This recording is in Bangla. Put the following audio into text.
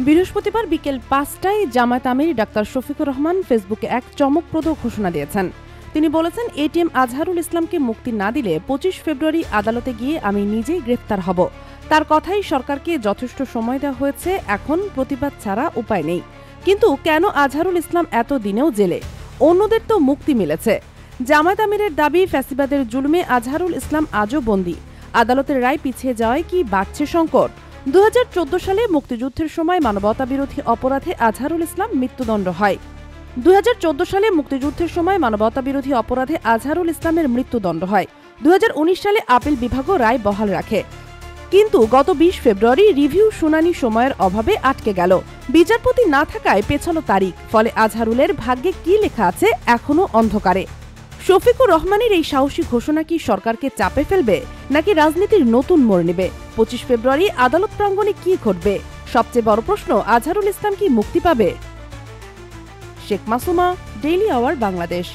বৃহস্পতিবার বিকেল ৫টায় জামায়াত আমির ডাক্তার শফিকুর রহমান ফেসবুকে এক চমকপ্রদ ঘোষণা দিয়েছেন। তিনি বলেছেন, এটিএম আজহারুল ইসলামকে মুক্তি না দিলে ২৫ ফেব্রুয়ারি আদালতে গিয়ে আমি নিজেই গ্রেফতার হব। তার কথাই সরকারকে যথেষ্ট সময় দেওয়া হয়েছে, এখন প্রতিবাদ ছাড়া উপায় নেই। কিন্তু কেন আজহারুল ইসলাম এত দিনেও জেলে? অন্যদের তো মুক্তি মিলেছে। জামায়াত আমিরের দাবি, ফ্যাসিবাদের জুলুমে আজহারুল ইসলাম আজও বন্দী। আদালতের রায় পিছিয়ে যাওয়ায় কি বাড়ছে সংকট? ২০১৪ সালে মুক্তিযুদ্ধের সময় মানবতাবিরোধী অপরাধে আজহারুল ইসলাম মৃত্যুদণ্ড হয়। ২০১৪ সালে মুক্তিযুদ্ধের সময় মানবতাবিরোধী অপরাধে আজহারুল ইসলামের মৃত্যুদণ্ড হয়। ২০১৯ সালে আপিল বিভাগও রায় বহাল রাখে। কিন্তু গত ২০ ফেব্রুয়ারি রিভিউ শুনানি সময়ের অভাবে আটকে গেল। বিচারপতি না থাকায় পেছালো তারিখ। ফলে আজহারুলের ভাগ্যে কি লেখা আছে এখনো অন্ধকারে। শফিকুর রহমানের এই সাহসী ঘোষণা কি সরকারকে চাপে ফেলবে, নাকি রাজনীতির নতুন মোড় নেবে? ২৫ ফেব্রুয়ারি আদালত প্রাঙ্গণে কি ঘটবে? সবচেয়ে বড় প্রশ্ন, আজহারুল ইসলাম কি মুক্তি পাবে? Sheikh Masuma, Daily Hour, Bangladesh.